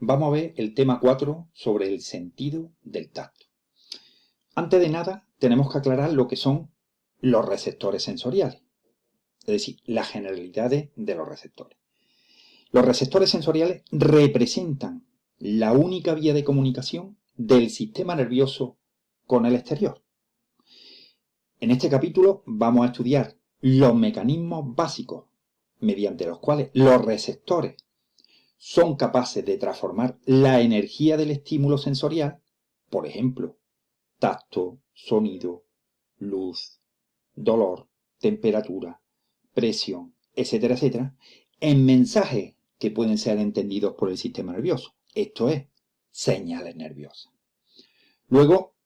vamos a ver el tema 4 sobre el sentido del tacto. Antes de nada, tenemos que aclarar lo que son los receptores sensoriales, es decir, las generalidades de los receptores. Los receptores sensoriales representan la única vía de comunicación del sistema nervioso con el exterior. En este capítulo vamos a estudiar los mecanismos básicos mediante los cuales los receptores son capaces de transformar la energía del estímulo sensorial, por ejemplo, tacto, sonido, luz, dolor, temperatura, presión, etcétera, etcétera, en mensajes que pueden ser entendidos por el sistema nervioso, esto es, señales nerviosas. Luego,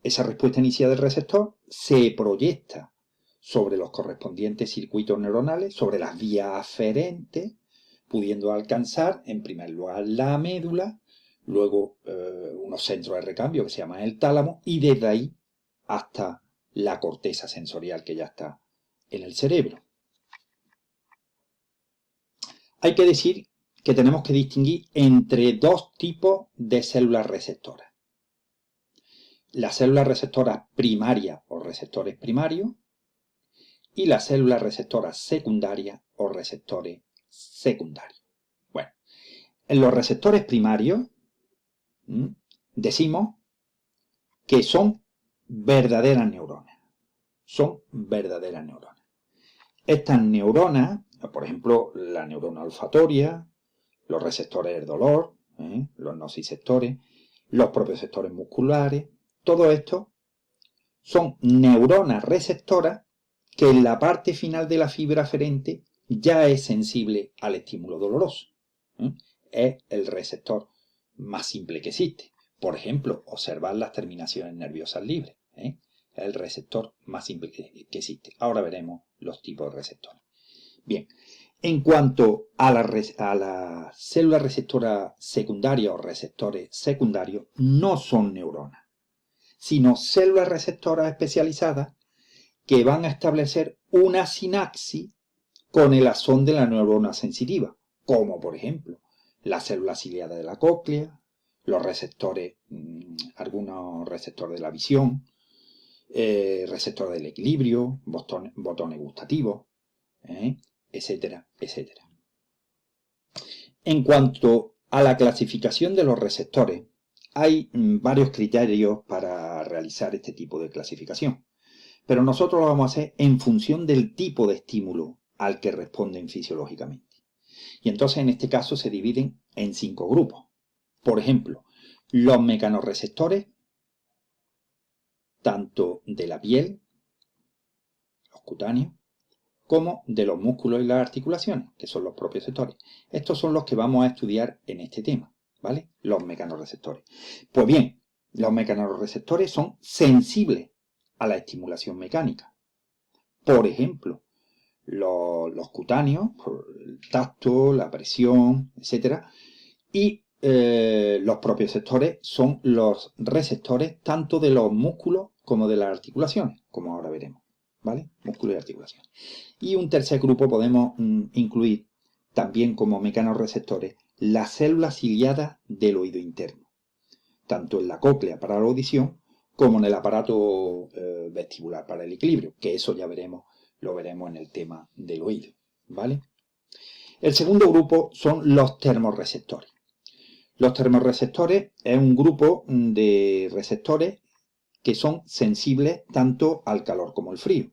esa respuesta inicial del receptor se proyecta sobre los correspondientes circuitos neuronales, sobre las vías aferentes, pudiendo alcanzar, en primer lugar, la médula, luego unos centros de recambio que se llaman el tálamo, y desde ahí hasta la corteza sensorial que ya está en el cerebro. Hay que decir que tenemos que distinguir entre dos tipos de células receptoras. Las células receptoras primarias o receptores primarios y las células receptoras secundarias o receptores secundarios. Bueno, en los receptores primarios decimos que son verdaderas neuronas. Son verdaderas neuronas. Estas neuronas, por ejemplo, la neurona olfatoria, los receptores del dolor, los nociceptores, los propioceptores musculares, todo esto son neuronas receptoras que en la parte final de la fibra aferente ya es sensible al estímulo doloroso. Es el receptor más simple que existe. Por ejemplo, observar las terminaciones nerviosas libres. Es el receptor más simple que existe. Ahora veremos los tipos de receptores. Bien, en cuanto a la célula receptora secundaria o receptores secundarios, no son neuronas, sino células receptoras especializadas que van a establecer una sinapsis con el axón de la neurona sensitiva, como por ejemplo la célula ciliada de la cóclea, los receptores, algunos receptores de la visión, receptores del equilibrio, botones gustativos, etcétera, etcétera. En cuanto a la clasificación de los receptores, hay varios criterios para realizar este tipo de clasificación, pero nosotros lo vamos a hacer en función del tipo de estímulo al que responden fisiológicamente. Y entonces en este caso se dividen en 5 grupos. Por ejemplo, los mecanorreceptores, tanto de la piel, los cutáneos, como de los músculos y las articulaciones, que son los propios receptores. Estos son los que vamos a estudiar en este tema, ¿vale? Los mecanorreceptores. Pues bien, los mecanorreceptores son sensibles a la estimulación mecánica. Por ejemplo, los cutáneos, por el tacto, la presión, etcétera, y los propioceptores son los receptores tanto de los músculos como de las articulaciones, como ahora veremos, ¿vale? Músculos y articulaciones. Y un tercer grupo podemos incluir también como mecanorreceptores las células ciliadas del oído interno, tanto en la cóclea para la audición como en el aparato vestibular para el equilibrio, que eso ya lo veremos en el tema del oído, ¿vale? El segundo grupo son los termorreceptores. Los termorreceptores es un grupo de receptores que son sensibles tanto al calor como al frío.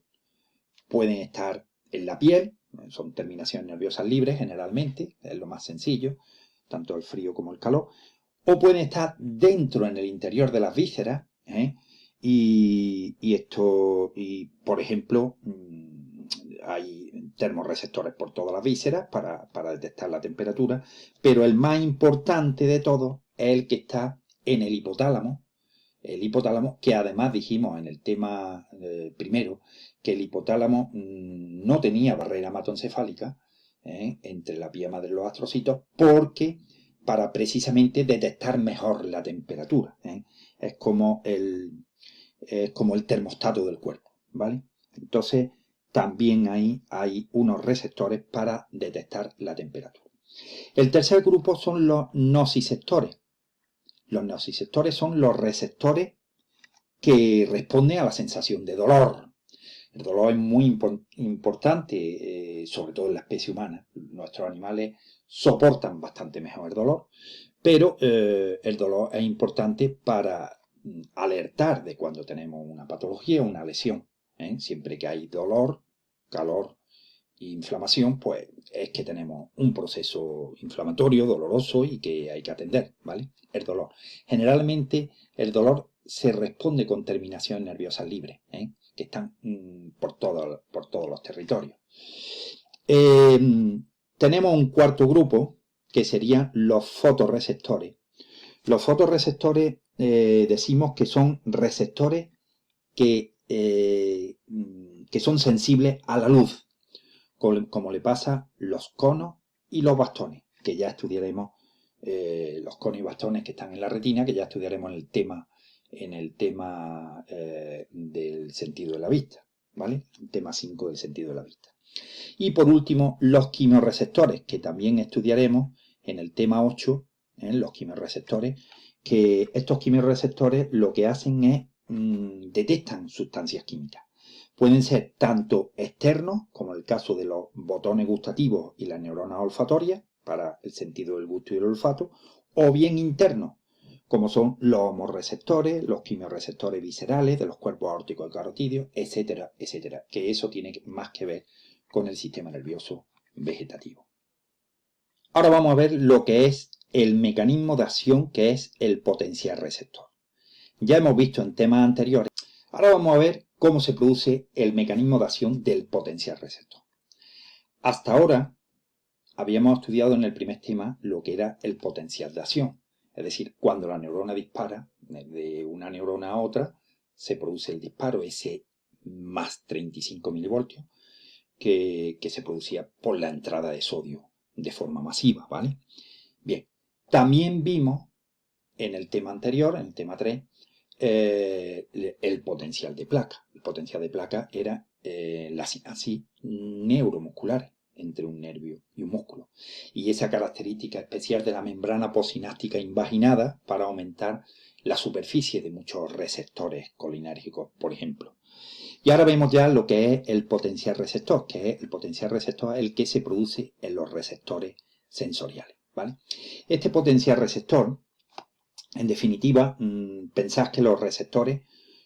Pueden estar en la piel, son terminaciones nerviosas libres generalmente, es lo más sencillo, tanto el frío como el calor, o pueden estar dentro, en el interior de las vísceras, y por ejemplo, hay termorreceptores por todas las vísceras para detectar la temperatura, pero el más importante de todos es el que está en el hipotálamo, que además dijimos en el tema primero, que el hipotálamo no tenía barrera hematoencefálica entre la vía madre y los astrocitos, porque para precisamente detectar mejor la temperatura. Es como el termostato del cuerpo, ¿vale? Entonces, también ahí hay unos receptores para detectar la temperatura. El tercer grupo son los nociceptores. Los nociceptores son los receptores que responden a la sensación de dolor. El dolor es muy importante, sobre todo en la especie humana. Nuestros animales soportan bastante mejor el dolor, pero el dolor es importante para alertar de cuando tenemos una patología o una lesión. Siempre que hay dolor, calor e inflamación, pues es que tenemos un proceso inflamatorio, doloroso y que hay que atender, ¿vale? El dolor. Generalmente el dolor se responde con terminaciones nerviosas libres, que están por todos los territorios. Tenemos un cuarto grupo que serían los fotorreceptores. Los fotorreceptores decimos que son receptores que son sensibles a la luz, como le pasa los conos y los bastones, que ya estudiaremos, los conos y bastones que están en la retina, que ya estudiaremos en el tema del sentido de la vista, ¿vale? El tema 5 del sentido de la vista. Y por último, los quimioreceptores, que también estudiaremos en el tema 8, los quimioreceptores, que estos quimioreceptores lo que hacen es detectan sustancias químicas. Pueden ser tanto externos, como el caso de los botones gustativos y las neuronas olfatorias, para el sentido del gusto y el olfato, o bien internos, como son los homorreceptores, los quimioreceptores viscerales de los cuerpos aórticos y carotídeos, etcétera, etcétera, que eso tiene más que ver con el sistema nervioso vegetativo. Ahora vamos a ver lo que es el mecanismo de acción, que es el potencial receptor. Ya hemos visto en temas anteriores. Ahora vamos a ver cómo se produce el mecanismo de acción del potencial receptor. Hasta ahora habíamos estudiado en el primer tema lo que era el potencial de acción. Es decir, cuando la neurona dispara de una neurona a otra, se produce el disparo, ese más 35 milivoltios, que se producía por la entrada de sodio de forma masiva, ¿vale? Bien, también vimos en el tema anterior, en el tema 3, el potencial de placa. El potencial de placa era la sinapsis neuromuscular entre un nervio y un músculo. Y esa característica especial de la membrana postsináptica invaginada para aumentar la superficie de muchos receptores colinérgicos, por ejemplo. Y ahora vemos ya lo que es el potencial receptor, que es el potencial receptor el que se produce en los receptores sensoriales, ¿vale? Este potencial receptor, en definitiva, pensad que los receptores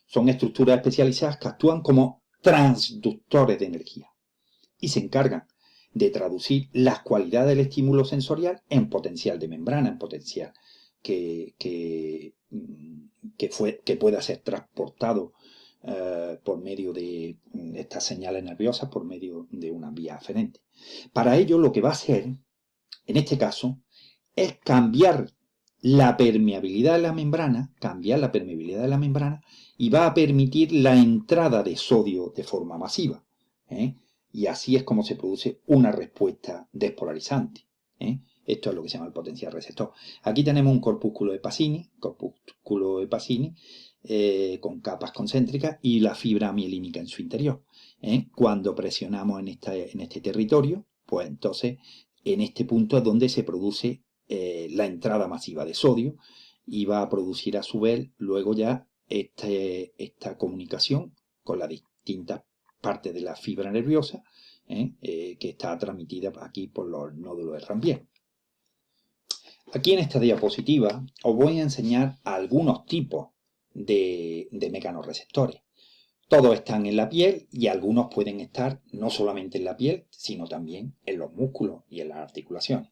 son estructuras especializadas que actúan como transductores de energía y se encargan de traducir las cualidades del estímulo sensorial en potencial de membrana, en potencial que pueda ser transportado por medio de estas señales nerviosas, por medio de una vía aferente. Para ello, lo que va a hacer, en este caso, es cambiar la permeabilidad de la membrana, y va a permitir la entrada de sodio de forma masiva. Y así es como se produce una respuesta despolarizante. Esto es lo que se llama el potencial receptor. Aquí tenemos un corpúsculo de Pacini, con capas concéntricas y la fibra mielínica en su interior. Cuando presionamos en este territorio, pues entonces en este punto es donde se produce la entrada masiva de sodio y va a producir a su vez luego ya esta comunicación con las distintas partes de la fibra nerviosa que está transmitida aquí por los nódulos de Ranvier. Aquí en esta diapositiva os voy a enseñar algunos tipos de mecanorreceptores. Todos están en la piel y algunos pueden estar no solamente en la piel, sino también en los músculos y en las articulaciones.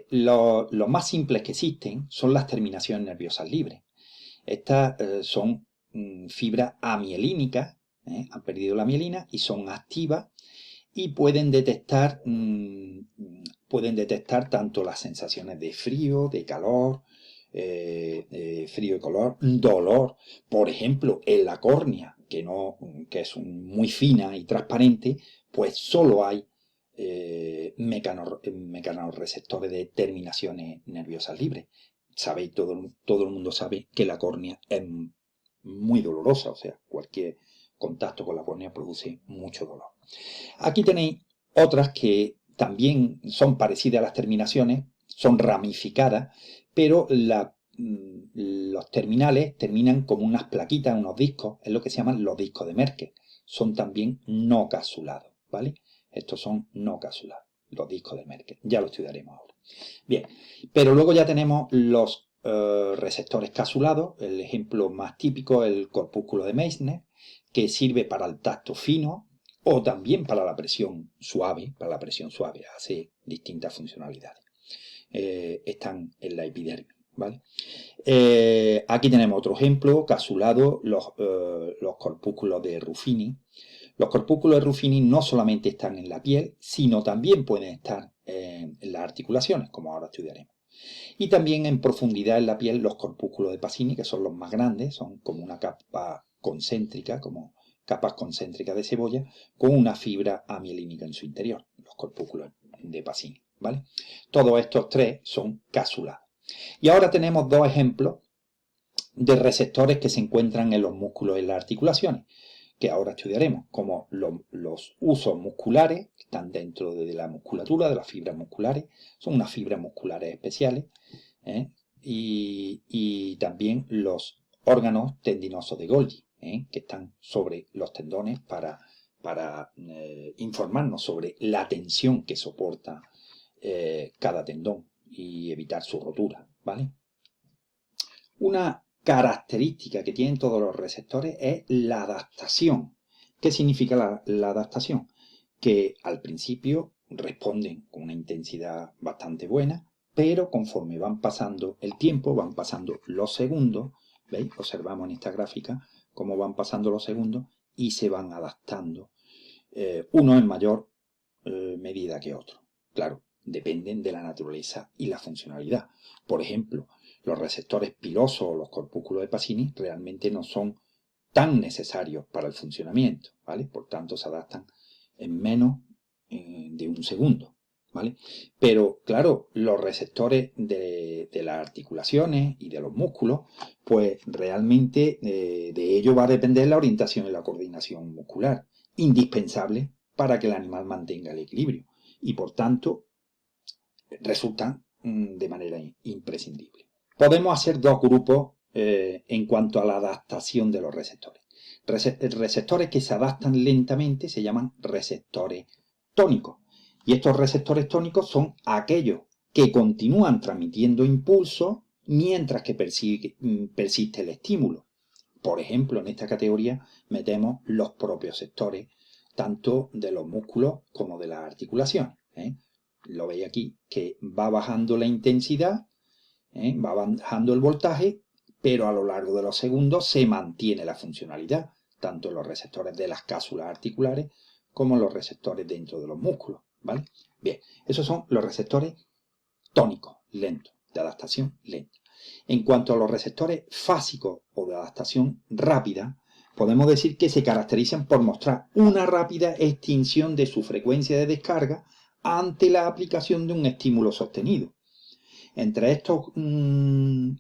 Los más simples que existen son las terminaciones nerviosas libres. Estas son fibras amielínicas, han perdido la mielina y son activas y pueden detectar tanto las sensaciones de frío, de calor, frío y calor, dolor. Por ejemplo, en la córnea, que es muy fina y transparente, pues solo hay mecanorreceptores de terminaciones nerviosas libres. Sabéis, todo el mundo sabe que la córnea es muy dolorosa, o sea, cualquier contacto con la córnea produce mucho dolor. Aquí tenéis otras que también son parecidas a las terminaciones, son ramificadas, pero los terminales terminan como unas plaquitas, unos discos, es lo que se llaman los discos de Merkel. Son también no capsulados, ¿vale? Estos son no capsulados, los discos de Merkel. Ya lo estudiaremos ahora. Bien, pero luego ya tenemos los receptores capsulados. El ejemplo más típico es el corpúsculo de Meissner, que sirve para el tacto fino o también para la presión suave. Para la presión suave hace distintas funcionalidades. Están en la epidermis, ¿vale? Aquí tenemos otro ejemplo, capsulado, los corpúsculos de Ruffini. Los corpúsculos de Ruffini no solamente están en la piel, sino también pueden estar en las articulaciones, como ahora estudiaremos. Y también en profundidad en la piel los corpúsculos de Pacini, que son los más grandes, son como una capa concéntrica, como capas concéntricas de cebolla, con una fibra amielínica en su interior, los corpúsculos de Pacini, ¿vale? Todos estos tres son capsulados. Y ahora tenemos dos ejemplos de receptores que se encuentran en los músculos y en las articulaciones, que ahora estudiaremos, como los usos musculares, que están dentro de la musculatura, de las fibras musculares, son unas fibras musculares especiales, y también los órganos tendinosos de Golgi, que están sobre los tendones para informarnos sobre la tensión que soporta cada tendón y evitar su rotura, ¿vale? Una característica que tienen todos los receptores es la adaptación. ¿Qué significa la adaptación? Que al principio responden con una intensidad bastante buena, pero conforme van pasando el tiempo, van pasando los segundos, ¿veis? Observamos en esta gráfica cómo van pasando los segundos y se van adaptando, uno en mayor medida que otro. Claro, dependen de la naturaleza y la funcionalidad. Por ejemplo, los receptores pilosos o los corpúsculos de Pacini realmente no son tan necesarios para el funcionamiento, ¿vale? Por tanto, se adaptan en menos de un segundo, ¿vale? Pero, claro, los receptores de las articulaciones y de los músculos, pues realmente de ello va a depender la orientación y la coordinación muscular, indispensable para que el animal mantenga el equilibrio y, por tanto, resultan de manera imprescindible. Podemos hacer dos grupos en cuanto a la adaptación de los receptores. Receptores que se adaptan lentamente se llaman receptores tónicos. Y estos receptores tónicos son aquellos que continúan transmitiendo impulsos mientras que persiste el estímulo. Por ejemplo, en esta categoría metemos los propioceptores, tanto de los músculos como de las articulaciones. Lo veis aquí, que va bajando la intensidad, va bajando el voltaje, pero a lo largo de los segundos se mantiene la funcionalidad, tanto en los receptores de las cápsulas articulares como en los receptores dentro de los músculos, ¿vale? Bien, esos son los receptores tónicos, lentos, de adaptación lenta. En cuanto a los receptores fásicos o de adaptación rápida, podemos decir que se caracterizan por mostrar una rápida extinción de su frecuencia de descarga ante la aplicación de un estímulo sostenido. Entre estos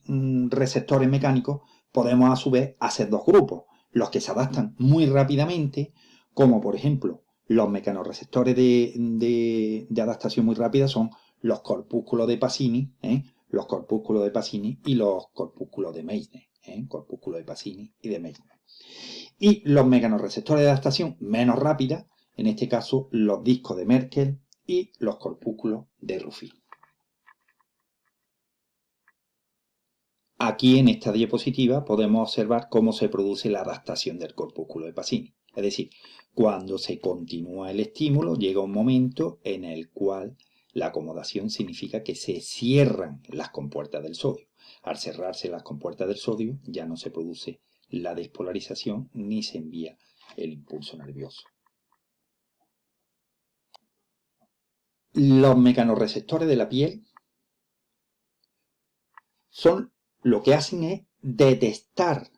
receptores mecánicos podemos a su vez hacer dos grupos, los que se adaptan muy rápidamente, como por ejemplo los mecanorreceptores de adaptación muy rápida son los corpúsculos de Pacini, los corpúsculos de Pacini y los corpúsculos de Meissner, corpúsculos de Pacini y de Meissner. Y los mecanorreceptores de adaptación menos rápida, en este caso los discos de Merkel y los corpúsculos de Ruffini. Aquí en esta diapositiva podemos observar cómo se produce la adaptación del corpúsculo de Pacini. Es decir, cuando se continúa el estímulo llega un momento en el cual la acomodación significa que se cierran las compuertas del sodio. Al cerrarse las compuertas del sodio ya no se produce la despolarización ni se envía el impulso nervioso. Los mecanorreceptores de la piel lo que hacen es detectar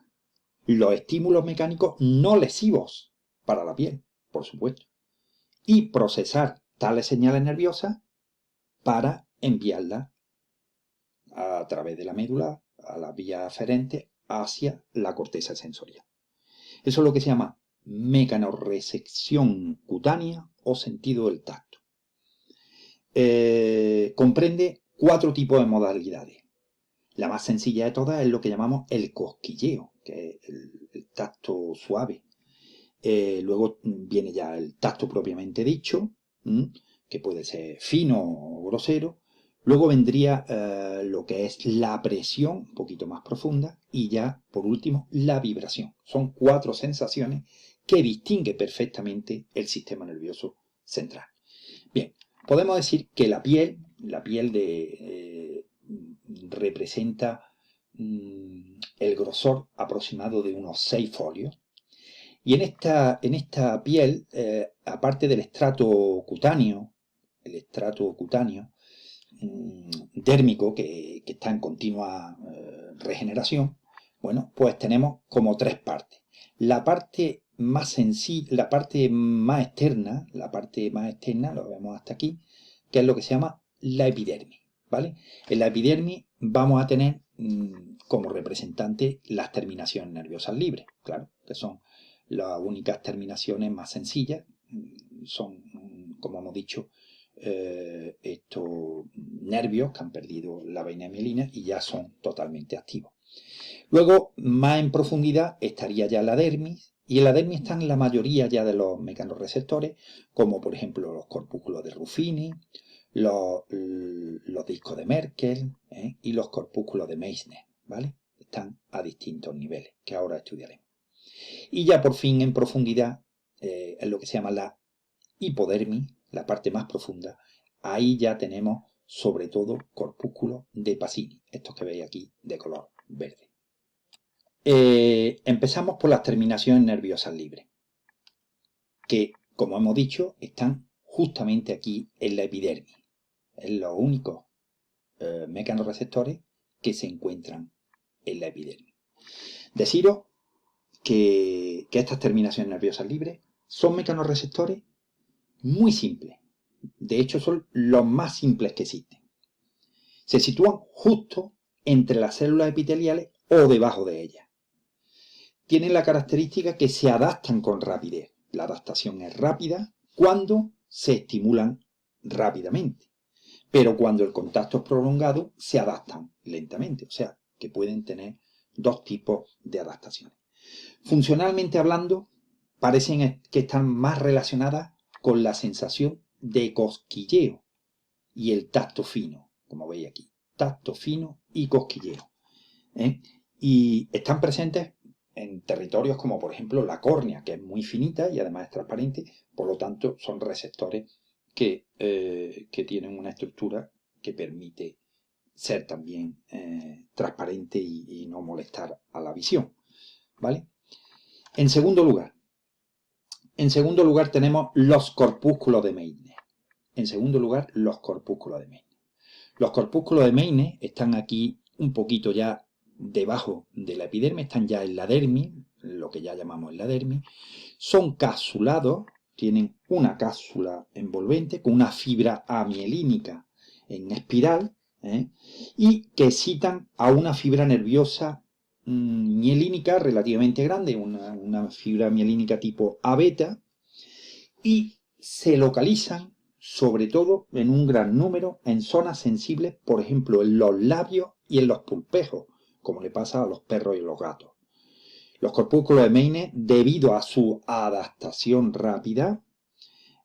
los estímulos mecánicos no lesivos para la piel, por supuesto, y procesar tales señales nerviosas para enviarlas a través de la médula, a la vía aferente, hacia la corteza sensorial. Eso es lo que se llama mecanorrecepción cutánea o sentido del tacto. comprende 4 tipos de modalidades. La más sencilla de todas es lo que llamamos el cosquilleo, que es el tacto suave. Luego viene ya el tacto propiamente dicho, que puede ser fino o grosero. Luego vendría lo que es la presión, un poquito más profunda, y ya, por último, la vibración. Son 4 sensaciones que distingue perfectamente el sistema nervioso central. Bien, podemos decir que la piel representa el grosor aproximado de unos 6 folios. Y en esta piel, aparte del estrato cutáneo, dérmico, que está en continua regeneración, bueno, pues tenemos como 3 partes. La parte más sencilla, la parte más externa, lo vemos hasta aquí, que es lo que se llama la epidermis, ¿vale? En la epidermis vamos a tener como representante las terminaciones nerviosas libres, claro, que son las únicas terminaciones más sencillas, son, como hemos dicho, estos nervios que han perdido la vaina mielina y ya son totalmente activos. Luego, más en profundidad, estaría ya la dermis, y en la dermis están la mayoría ya de los mecanorreceptores, como por ejemplo los corpúsculos de Ruffini, los discos de Merkel y los corpúsculos de Meissner, ¿vale? Están a distintos niveles, que ahora estudiaremos. Y ya por fin en profundidad, es lo que se llama la hipodermis, la parte más profunda. Ahí ya tenemos sobre todo corpúsculos de Pacini, estos que veis aquí de color verde. Empezamos por las terminaciones nerviosas libres, que, como hemos dicho, están justamente aquí en la epidermis. Es los únicos mecanorreceptores que se encuentran en la epidermis. Deciros que estas terminaciones nerviosas libres son mecanorreceptores muy simples. De hecho, son los más simples que existen. Se sitúan justo entre las células epiteliales o debajo de ellas. Tienen la característica que se adaptan con rapidez. La adaptación es rápida cuando se estimulan rápidamente, pero cuando el contacto es prolongado se adaptan lentamente, o sea que pueden tener 2 tipos de adaptaciones. Funcionalmente hablando, parecen que están más relacionadas con la sensación de cosquilleo y el tacto fino, como veis aquí, tacto fino y cosquilleo. Y están presentes en territorios como por ejemplo la córnea, que es muy finita y además es transparente, por lo tanto son receptores que tienen una estructura que permite ser también transparente y no molestar a la visión, ¿vale? En segundo lugar tenemos los corpúsculos de Meissner. Los corpúsculos de Meissner están aquí un poquito ya debajo de la epidermis, están ya en la dermis, lo que ya llamamos la dermis. Son capsulados, tienen una cápsula envolvente con una fibra amielínica en espiral y que excitan a una fibra nerviosa mielínica relativamente grande, una fibra mielínica tipo A-beta, y se localizan sobre todo en un gran número en zonas sensibles, por ejemplo en los labios y en los pulpejos, como le pasa a los perros y los gatos. Los corpúsculos de Meissner, debido a su adaptación rápida,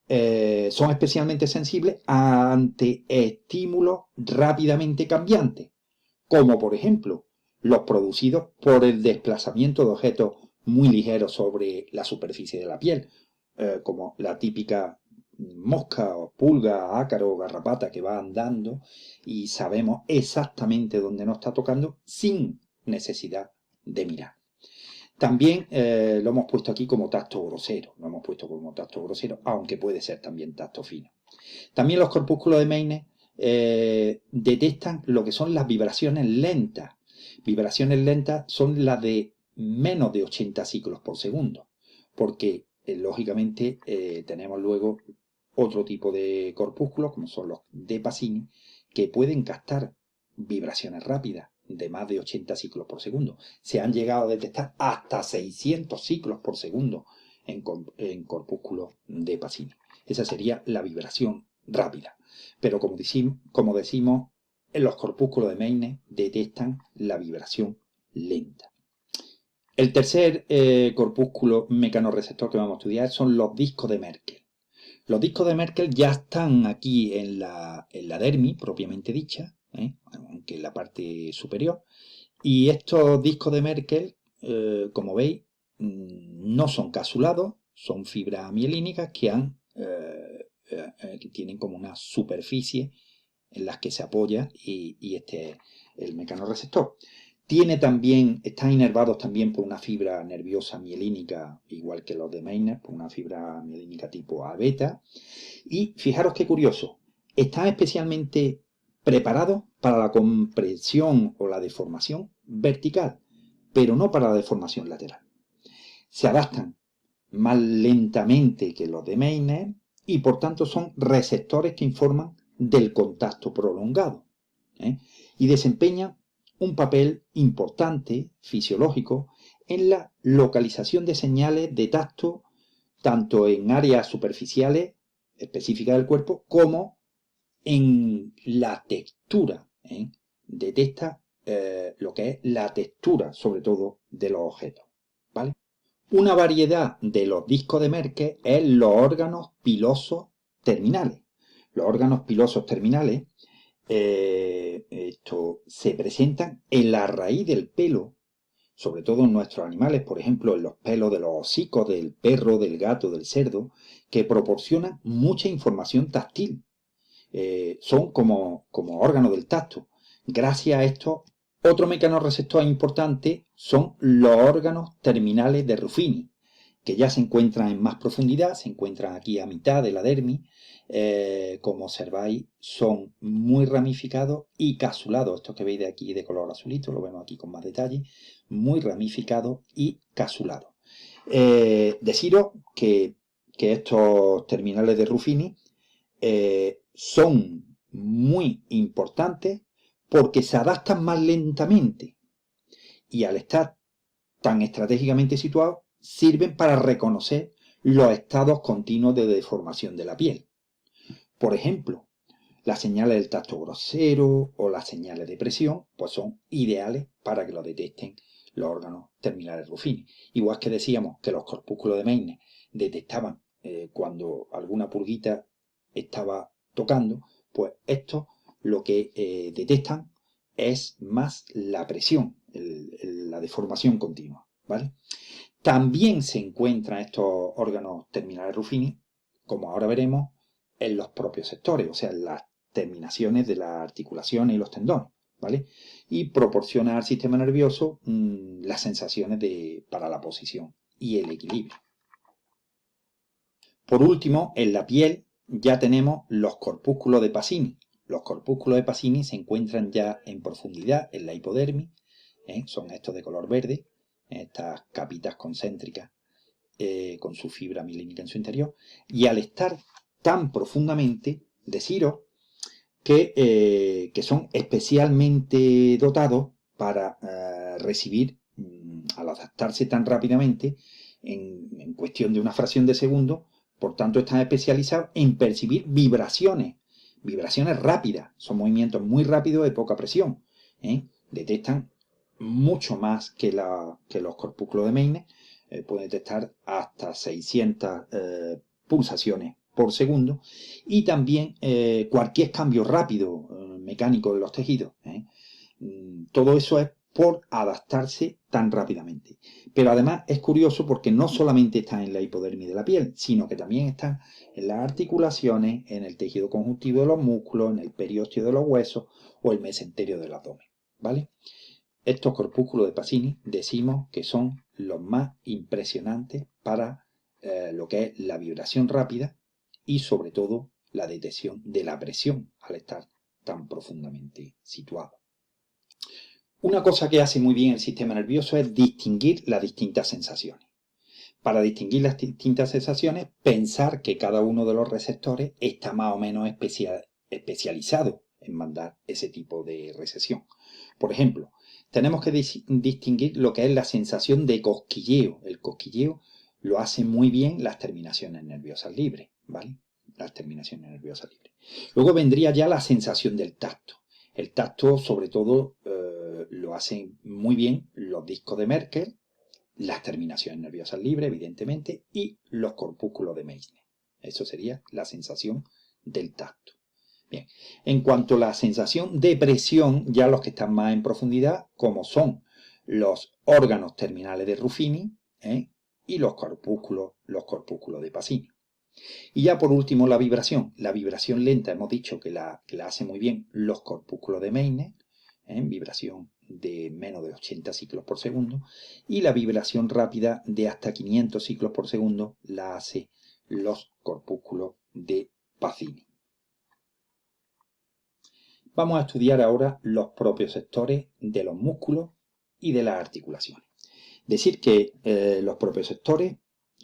son especialmente sensibles ante estímulos rápidamente cambiantes, como por ejemplo los producidos por el desplazamiento de objetos muy ligeros sobre la superficie de la piel, como la típica mosca o pulga, ácaro o garrapata que va andando y sabemos exactamente dónde nos está tocando sin necesidad de mirar. También lo hemos puesto aquí como tacto grosero, aunque puede ser también tacto fino. También los corpúsculos de Meissner detectan lo que son las vibraciones lentas. Vibraciones lentas son las de menos de 80 ciclos por segundo, porque lógicamente tenemos luego otro tipo de corpúsculos, como son los de Pacini, que pueden captar vibraciones rápidas de más de 80 ciclos por segundo. Se han llegado a detectar hasta 600 ciclos por segundo en corpúsculos de Pacini. Esa sería la vibración rápida. pero como decimos, en los corpúsculos de Meissner detectan la vibración lenta. El tercer corpúsculo mecanorreceptor que vamos a estudiar son los discos de Merkel. Los discos de Merkel ya están aquí en la dermis propiamente dicha, aunque en la parte superior. Y estos discos de Merkel, como veis, no son capsulados, son fibras mielínicas que tienen como una superficie en las que se apoya y este es el mecanorreceptor. Están inervados también por una fibra nerviosa mielínica, igual que los de Meissner, por una fibra mielínica tipo A-beta. Y fijaros qué curioso, están especialmente preparados para la compresión o la deformación vertical, pero no para la deformación lateral. Se adaptan más lentamente que los de Meissner y por tanto son receptores que informan del contacto prolongado, y desempeñan un papel importante fisiológico en la localización de señales de tacto tanto en áreas superficiales específicas del cuerpo como en la textura. Detecta lo que es la textura, sobre todo, de los objetos, ¿vale? Una variedad de los discos de Merkel es los órganos pilosos terminales. Los órganos pilosos terminales se presentan en la raíz del pelo, sobre todo en nuestros animales, por ejemplo, en los pelos de los hocicos del perro, del gato, del cerdo, que proporcionan mucha información táctil. Son como órganos del tacto. Gracias a esto, otro mecanorreceptor importante son los órganos terminales de Ruffini, que ya se encuentran en más profundidad, se encuentran aquí a mitad de la dermis. Como observáis, son muy ramificados y capsulados. Estos que veis de aquí de color azulito, lo vemos aquí con más detalle, muy ramificados y capsulados. Deciros que estos terminales de Ruffini son muy importantes porque se adaptan más lentamente y al estar tan estratégicamente situados sirven para reconocer los estados continuos de deformación de la piel. Por ejemplo, las señales del tacto grosero o las señales de presión pues son ideales para que lo detecten los órganos terminales Ruffini. Igual que decíamos que los corpúsculos de Meissner detectaban cuando alguna pulguita estaba tocando, pues estos lo que detectan es más la presión, la deformación continua, ¿vale? También se encuentran estos órganos terminales Ruffini, como ahora veremos, en los propios sectores, o sea, en las terminaciones de las articulaciones y los tendones, ¿vale? Y proporciona al sistema nervioso las sensaciones para la posición y el equilibrio. Por último, en la piel ya tenemos los corpúsculos de Pacini. Los corpúsculos de Pacini se encuentran ya en profundidad en la hipodermis, son estos de color verde, estas capitas concéntricas con su fibra mielínica en su interior, y al estar tan profundamente, deciros que son especialmente dotados para recibir, al adaptarse tan rápidamente, en cuestión de una fracción de segundo, por tanto están especializados en percibir vibraciones rápidas, son movimientos muy rápidos de poca presión, detectan mucho más que los corpúsculos de Meissner, puede detectar hasta 600 pulsaciones por segundo y también cualquier cambio rápido mecánico de los tejidos. Todo eso es por adaptarse tan rápidamente. Pero además es curioso porque no solamente están en la hipodermis de la piel, sino que también están en las articulaciones, en el tejido conjuntivo de los músculos, en el periósteo de los huesos o el mesenterio del abdomen, ¿vale? Estos corpúsculos de Pacini decimos que son los más impresionantes para lo que es la vibración rápida y sobre todo la detección de la presión al estar tan profundamente situado. Una cosa que hace muy bien el sistema nervioso es distinguir las distintas sensaciones. Para distinguir las distintas sensaciones, pensar que cada uno de los receptores está más o menos especializado en mandar ese tipo de recepción. Por ejemplo, tenemos que distinguir lo que es la sensación de cosquilleo. El cosquilleo lo hacen muy bien las terminaciones nerviosas libres, ¿vale? las terminaciones nerviosas libres. Luego vendría ya la sensación del tacto. El tacto, sobre todo, lo hacen muy bien los discos de Merkel, las terminaciones nerviosas libres, evidentemente, y los corpúsculos de Meissner. Eso sería la sensación del tacto. Bien, en cuanto a la sensación de presión, ya los que están más en profundidad, como son los órganos terminales de Ruffini, y los corpúsculos de Pacini. Y ya por último la vibración. La vibración lenta hemos dicho que la hace muy bien los corpúsculos de Meissner, vibración de menos de 80 ciclos por segundo, y la vibración rápida de hasta 500 ciclos por segundo la hace los corpúsculos de Pacini. Vamos a estudiar ahora los propioceptores de los músculos y de las articulaciones. Decir que los propioceptores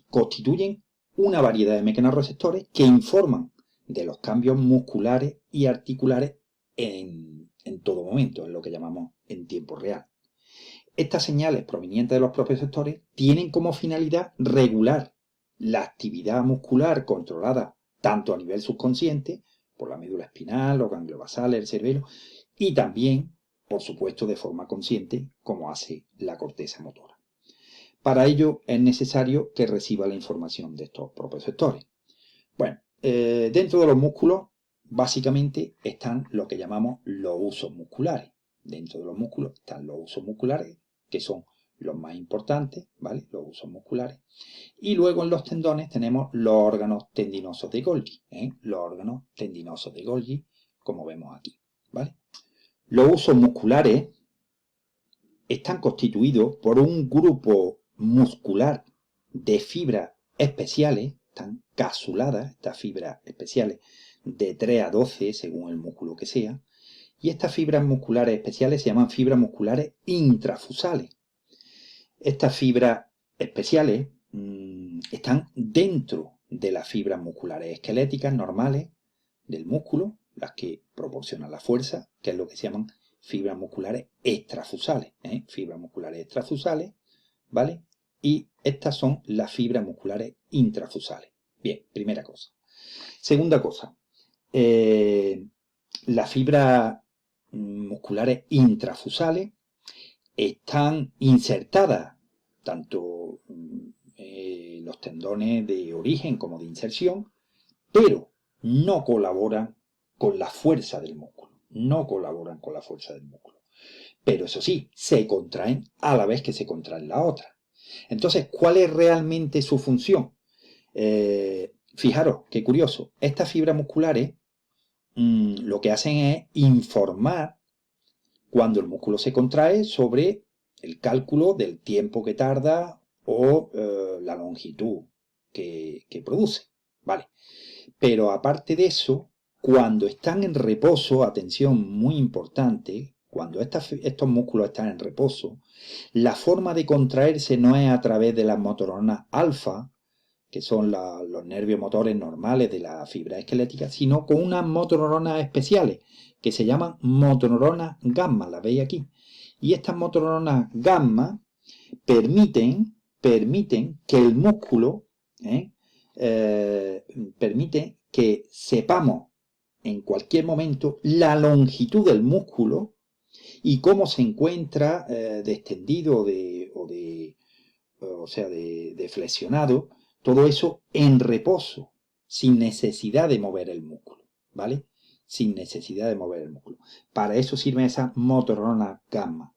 constituyen una variedad de mecanorreceptores que informan de los cambios musculares y articulares en todo momento, es lo que llamamos en tiempo real. Estas señales provenientes de los propioceptores tienen como finalidad regular la actividad muscular controlada tanto a nivel subconsciente, por la médula espinal, los ganglios basales, el cerebelo, y también, por supuesto, de forma consciente, como hace la corteza motora. Para ello es necesario que reciba la información de estos propioceptores. Bueno, dentro de los músculos, básicamente están lo que llamamos los usos musculares. Dentro de los músculos están los usos musculares, que son los más importantes, ¿vale? Los usos musculares. Y luego en los tendones tenemos los órganos tendinosos de Golgi, los órganos tendinosos de Golgi, como vemos aquí, ¿vale? Los usos musculares están constituidos por un grupo muscular de fibras especiales, están capsuladas, estas fibras especiales de 3 a 12 según el músculo que sea, y estas fibras musculares especiales se llaman fibras musculares intrafusales. Estas fibras especiales están dentro de las fibras musculares esqueléticas normales del músculo, las que proporcionan la fuerza, que es lo que se llaman fibras musculares extrafusales, fibras musculares extrafusales, ¿vale? Y estas son las fibras musculares intrafusales. Bien, primera cosa. Segunda cosa, las fibras musculares intrafusales están insertadas tanto los tendones de origen como de inserción, pero no colaboran con la fuerza del músculo. No colaboran con la fuerza del músculo. Pero eso sí, se contraen a la vez que se contraen la otra. Entonces, ¿cuál es realmente su función? Fijaros, qué curioso. Estas fibras musculares lo que hacen es informar cuando el músculo se contrae sobre el cálculo del tiempo que tarda o la longitud que produce. Vale. Pero aparte de eso, cuando están en reposo, atención muy importante, cuando estos músculos están en reposo, la forma de contraerse no es a través de las motoneuronas alfa, que son los nervios motores normales de la fibra esquelética, sino con unas motoneuronas especiales, que se llaman motoneuronas gamma, las veis aquí. Y estas motoneuronas gamma permiten que el músculo, permite que sepamos en cualquier momento la longitud del músculo y cómo se encuentra extendido de flexionado, todo eso en reposo, sin necesidad de mover el músculo, ¿vale? Sin necesidad de mover el músculo. Para eso sirven esas motoneuronas gamma.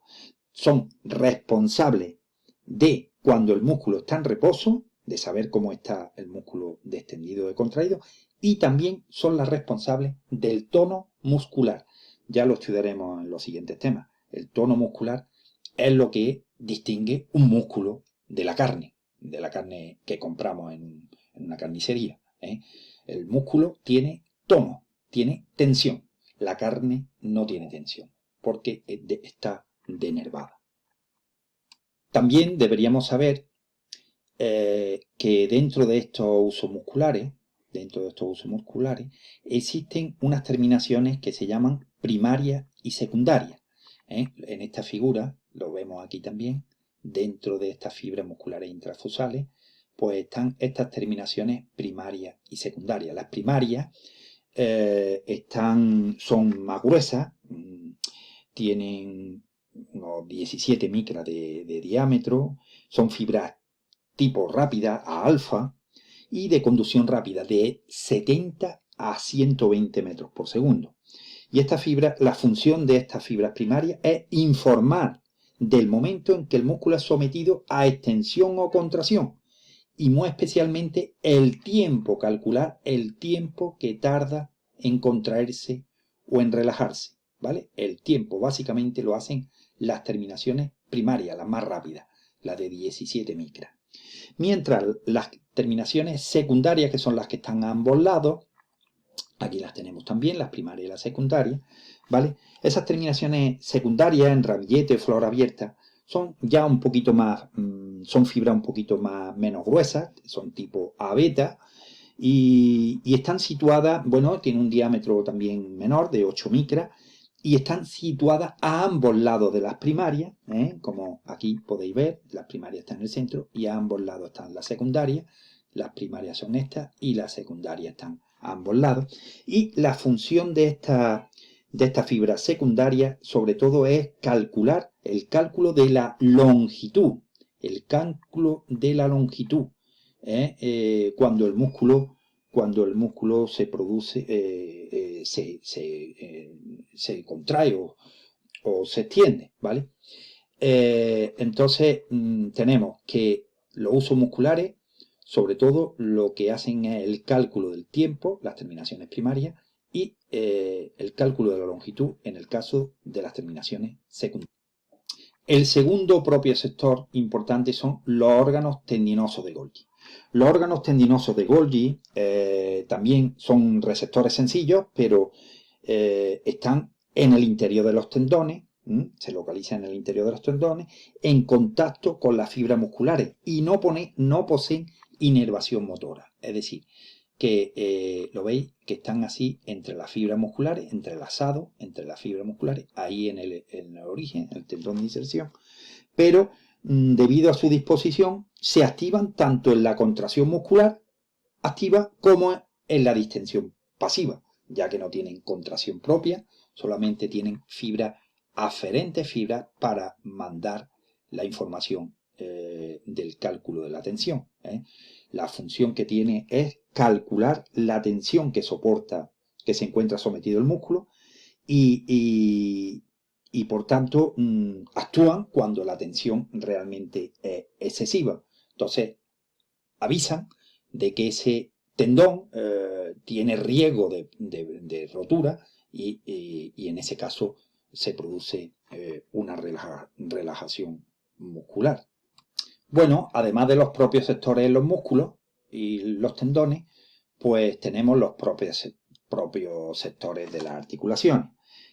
Son responsables de cuando el músculo está en reposo, de saber cómo está el músculo extendido o contraído, y también son las responsables del tono muscular. Ya lo estudiaremos en los siguientes temas. El tono muscular es lo que distingue un músculo de la carne que compramos en una carnicería. El músculo tiene tono, tiene tensión. La carne no tiene tensión porque está denervada. También deberíamos saber que dentro de estos usos musculares, existen unas terminaciones que se llaman primarias y secundarias. En esta figura, lo vemos aquí también, dentro de estas fibras musculares intrafusales, pues están estas terminaciones primarias y secundarias. Las primarias son más gruesas, tienen unos 17 micras de diámetro, son fibras tipo rápida a alfa y de conducción rápida de 70 a 120 metros por segundo. Y la función de estas fibras primarias es informar del momento en que el músculo es sometido a extensión o contracción, y muy especialmente calcular el tiempo que tarda en contraerse o en relajarse, ¿vale? El tiempo básicamente lo hacen las terminaciones primarias, las más rápidas, las de 17 micras. Mientras las terminaciones secundarias, que son las que están a ambos lados, aquí las tenemos también, las primarias y las secundarias, ¿vale? Esas terminaciones secundarias en ramillete o flor abierta son ya un poquito más, son fibras un poquito menos gruesas, son tipo A beta, y están situadas, bueno, tienen un diámetro también menor, de 8 micras, y están situadas a ambos lados de las primarias, como aquí podéis ver, las primarias están en el centro y a ambos lados están las secundarias. Las primarias son estas y las secundarias están a ambos lados. Y la función de esta fibra secundaria, sobre todo, es calcular el cálculo de la longitud. El cálculo de la longitud. Cuando el músculo se produce, se contrae o se extiende, ¿vale? Entonces tenemos que los usos musculares, sobre todo, lo que hacen es el cálculo del tiempo, las terminaciones primarias, y el cálculo de la longitud en el caso de las terminaciones secundarias. El segundo propioceptor importante son los órganos tendinosos de Golgi. Los órganos tendinosos de Golgi también son receptores sencillos, pero están en el interior de los tendones, se localizan en el interior de los tendones, en contacto con las fibras musculares y no poseen inervación motora. Es decir, que lo veis que están así entre las fibras musculares, entrelazados entre las fibras musculares, ahí en el origen, el tendón de inserción, pero debido a su disposición se activan tanto en la contracción muscular activa como en la distensión pasiva, ya que no tienen contracción propia, solamente tienen fibras aferentes, fibras para mandar la información del cálculo de la tensión. La función que tiene es calcular la tensión que soporta, que se encuentra sometido el músculo y por tanto actúan cuando la tensión realmente es excesiva. Entonces avisan de que ese tendón tiene riesgo de rotura y en ese caso se produce una relajación muscular. Bueno, además de los propios sectores en los músculos y los tendones, pues tenemos los propios sectores de las articulaciones.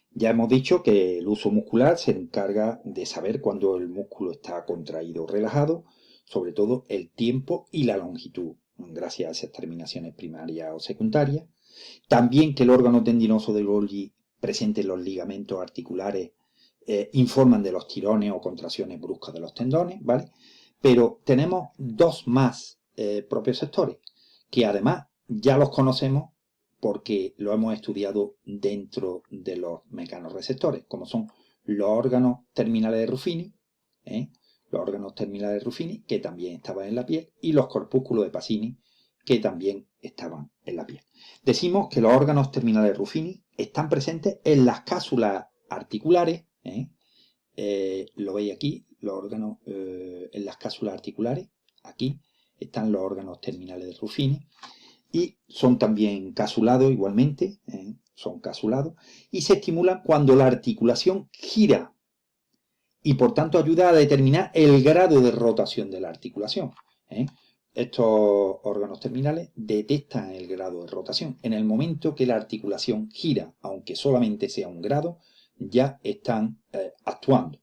Ya hemos dicho que el uso muscular se encarga de saber cuándo el músculo está contraído o relajado, sobre todo el tiempo y la longitud, gracias a esas terminaciones primarias o secundarias. También que el órgano tendinoso de Golgi presente los ligamentos articulares informan de los tirones o contracciones bruscas de los tendones, ¿vale? Pero tenemos dos más propios sectores, que además ya los conocemos porque lo hemos estudiado dentro de los mecanorreceptores, como son los órganos terminales de Ruffini, los órganos terminales de Ruffini, que también estaban en la piel, y los corpúsculos de Pacini, que también estaban en la piel. Decimos que los órganos terminales de Ruffini están presentes en las cápsulas articulares, lo veis aquí, los órganos en las cápsulas articulares, aquí están los órganos terminales de Ruffini, y son también capsulados igualmente, son capsulados, y se estimulan cuando la articulación gira, y por tanto ayuda a determinar el grado de rotación de la articulación. Estos órganos terminales detectan el grado de rotación. En el momento que la articulación gira, aunque solamente sea un grado, ya están actuando.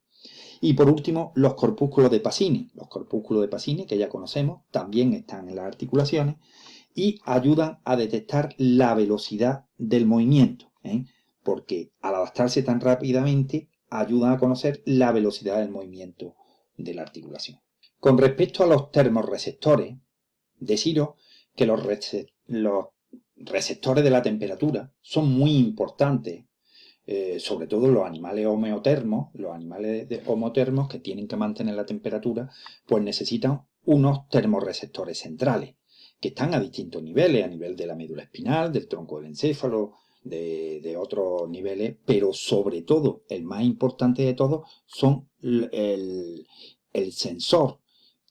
Y por último, los corpúsculos de Pacini. Los corpúsculos de Pacini, que ya conocemos, también están en las articulaciones y ayudan a detectar la velocidad del movimiento, porque al adaptarse tan rápidamente ayudan a conocer la velocidad del movimiento de la articulación. Con respecto a los termorreceptores, Deciros que los receptores de la temperatura son muy importantes, sobre todo los animales homeotermos. Los animales homeotermos que tienen que mantener la temperatura, pues necesitan unos termorreceptores centrales, que están a distintos niveles, a nivel de la médula espinal, del tronco del encéfalo, de otros niveles, pero sobre todo, el más importante de todos, son el sensor,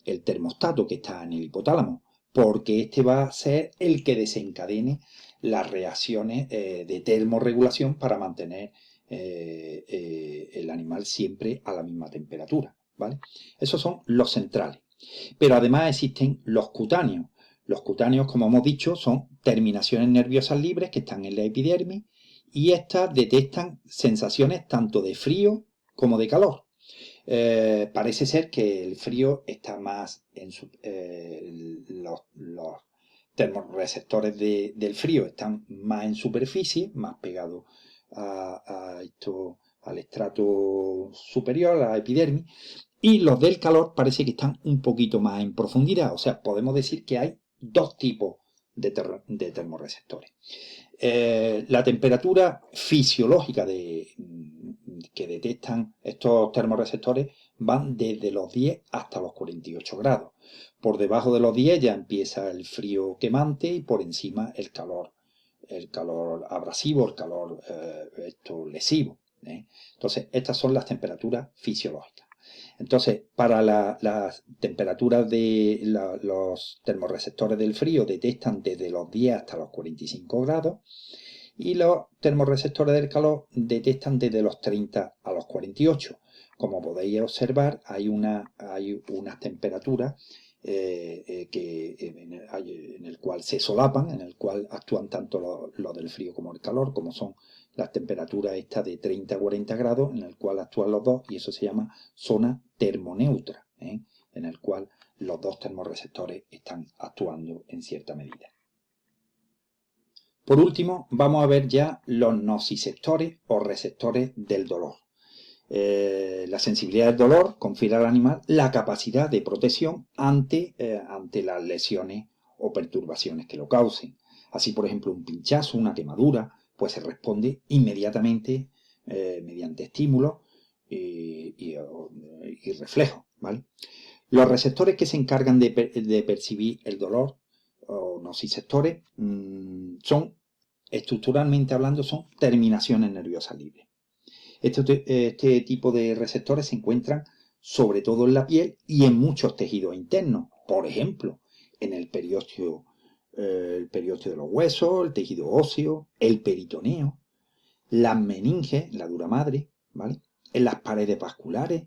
el termostato que está en el hipotálamo, porque este va a ser el que desencadene las reacciones de termorregulación para mantener el animal siempre a la misma temperatura, ¿vale? Esos son los centrales. Pero además existen los cutáneos. Los cutáneos, como hemos dicho, son terminaciones nerviosas libres que están en la epidermis y estas detectan sensaciones tanto de frío como de calor. Parece ser que el frío está más en los termorreceptores del frío están más en superficie, más pegados al estrato superior, a la epidermis, y los del calor parece que están un poquito más en profundidad. O sea, podemos decir que hay dos tipos de termorreceptores. La temperatura fisiológica que detectan estos termorreceptores van desde los 10 hasta los 48 grados. Por debajo de los 10 ya empieza el frío quemante y por encima el calor abrasivo, el calor lesivo. Entonces, estas son las temperaturas fisiológicas. Entonces, para las temperaturas de los termorreceptores del frío detectan desde los 10 hasta los 45 grados y los termorreceptores del calor detectan desde los 30 a los 48. Como podéis observar, hay unas temperaturas en el cual se solapan, en el cual actúan tanto los del frío como el calor, como son las temperaturas estas de 30 a 40 grados, en el cual actúan los dos, y eso se llama zona termoneutra, en el cual los dos termorreceptores están actuando en cierta medida. Por último, vamos a ver ya los nociceptores o receptores del dolor. La sensibilidad del dolor confiere al animal la capacidad de protección ante las lesiones o perturbaciones que lo causen. Así, por ejemplo, un pinchazo, una quemadura, pues se responde inmediatamente mediante estímulos y reflejos, ¿vale? Los receptores que se encargan de percibir el dolor o nociceptores son, estructuralmente hablando, son terminaciones nerviosas libres. Este tipo de receptores se encuentran sobre todo en la piel y en muchos tejidos internos, por ejemplo, en el periósteo de los huesos, el tejido óseo, el peritoneo, las meninges, la dura madre, ¿vale? En las paredes vasculares,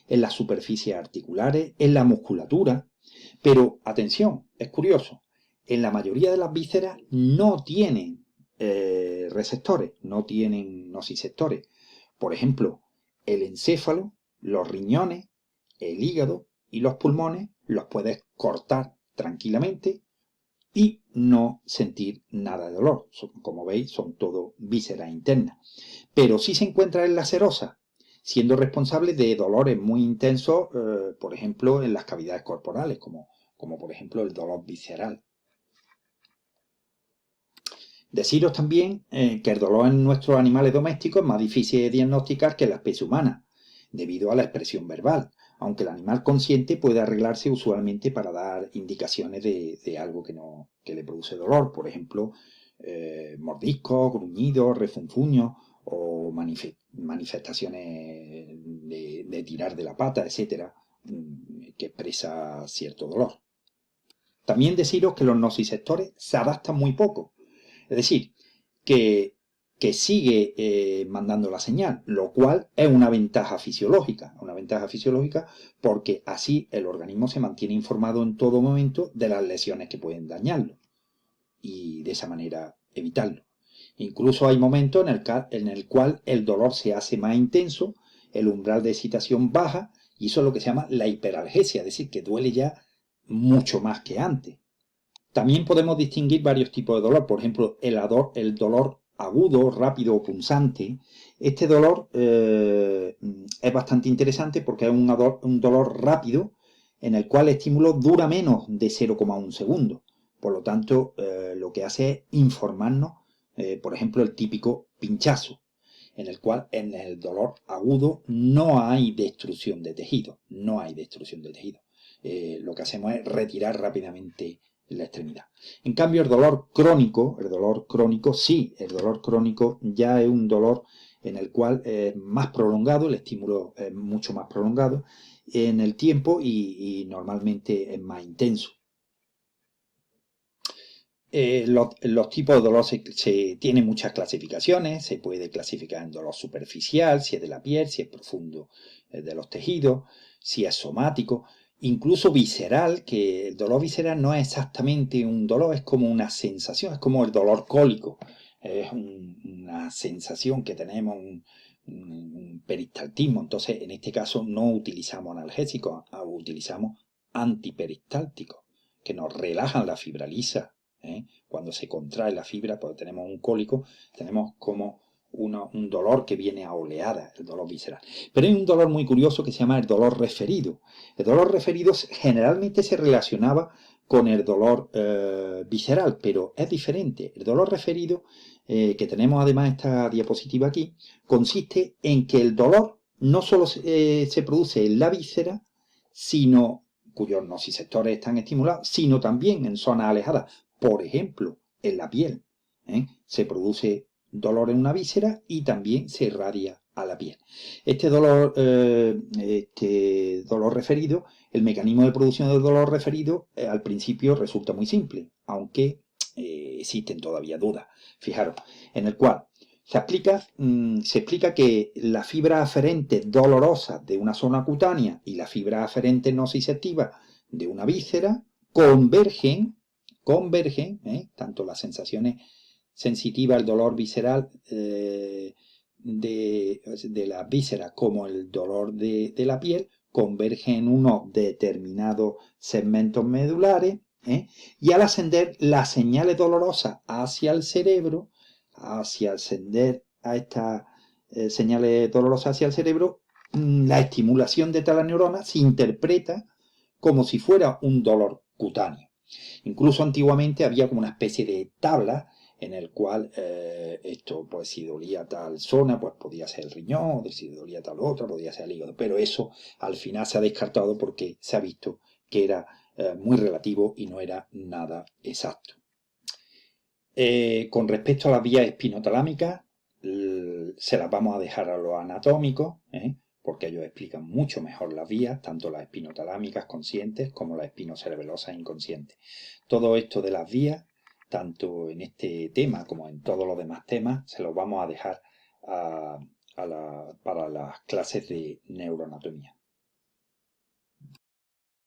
en las superficies articulares, en la musculatura. Pero, atención, es curioso, en la mayoría de las vísceras no tienen receptores, no tienen nociceptores. Por ejemplo, el encéfalo, los riñones, el hígado y los pulmones los puedes cortar tranquilamente y no sentir nada de dolor. Como veis, son todo vísceras internas. Pero sí se encuentra en la serosa, siendo responsable de dolores muy intensos, por ejemplo, en las cavidades corporales, como por ejemplo el dolor visceral. Deciros también que el dolor en nuestros animales domésticos es más difícil de diagnosticar que en la especie humana, debido a la expresión verbal, aunque el animal consciente puede arreglarse usualmente para dar indicaciones de algo que le produce dolor, por ejemplo, mordiscos, gruñidos, refunfuños o manifestaciones de tirar de la pata, etcétera, que expresa cierto dolor. También deciros que los nociceptores se adaptan muy poco. Es decir, que sigue mandando la señal, lo cual es una ventaja fisiológica porque así el organismo se mantiene informado en todo momento de las lesiones que pueden dañarlo y de esa manera evitarlo. Incluso hay momentos en el cual el dolor se hace más intenso, el umbral de excitación baja y eso es lo que se llama la hiperalgesia, es decir, que duele ya mucho más que antes. También podemos distinguir varios tipos de dolor, por ejemplo, el dolor agudo, rápido o punzante. Este dolor es bastante interesante porque es un dolor rápido en el cual el estímulo dura menos de 0,1 segundo. Por lo tanto, lo que hace es informarnos, por ejemplo, el típico pinchazo, en el cual en el dolor agudo no hay destrucción de tejido, no hay destrucción de tejido. Lo que hacemos es retirar rápidamente la extremidad. En cambio, el dolor crónico sí, el dolor crónico ya es un dolor en el cual es más prolongado, el estímulo es mucho más prolongado en el tiempo y normalmente es más intenso. Los tipos de dolor se tienen muchas clasificaciones, se puede clasificar en dolor superficial, si es de la piel, si es profundo, de los tejidos, si es somático, incluso visceral, que el dolor visceral no es exactamente un dolor, es como una sensación, es como el dolor cólico, es una sensación que tenemos, un peristaltismo. Entonces, en este caso no utilizamos analgésicos, utilizamos antiperistálticos, que nos relajan la fibra lisa. Cuando se contrae la fibra, pues tenemos un cólico, tenemos como un dolor que viene a oleadas, el dolor visceral. Pero hay un dolor muy curioso que se llama el dolor referido. El dolor referido generalmente se relacionaba con el dolor visceral, pero es diferente. El dolor referido, que tenemos además esta diapositiva aquí, consiste en que el dolor no solo se produce en la víscera, sino cuyos nociceptores están estimulados, sino también en zonas alejadas. Por ejemplo, en la piel, se produce dolor en una víscera y también se irradia a la piel. Este dolor referido, el mecanismo de producción del dolor referido al principio resulta muy simple, aunque existen todavía dudas. Fijaros, en el cual se explica que la fibra aferente dolorosa de una zona cutánea y la fibra aferente nociceptiva de una víscera convergen, tanto las sensaciones sensitivas, el dolor visceral de la víscera como el dolor de la piel, convergen en unos determinados segmentos medulares, y al ascender las señales dolorosas hacia el cerebro, hacia ascender a estas señales dolorosas hacia el cerebro, la estimulación de tal neurona se interpreta como si fuera un dolor cutáneo. Incluso antiguamente había como una especie de tabla en el cual esto, pues si dolía tal zona, pues podía ser el riñón, si dolía tal otra, podía ser el hígado, pero eso al final se ha descartado porque se ha visto que era muy relativo y no era nada exacto. Con respecto a las vías espinotalámicas, se las vamos a dejar a los anatómicos, porque ellos explican mucho mejor las vías, tanto las espinotalámicas conscientes como las espinocerebelosas inconscientes. Todo esto de las vías, tanto en este tema como en todos los demás temas, se los vamos a dejar para las clases de neuroanatomía.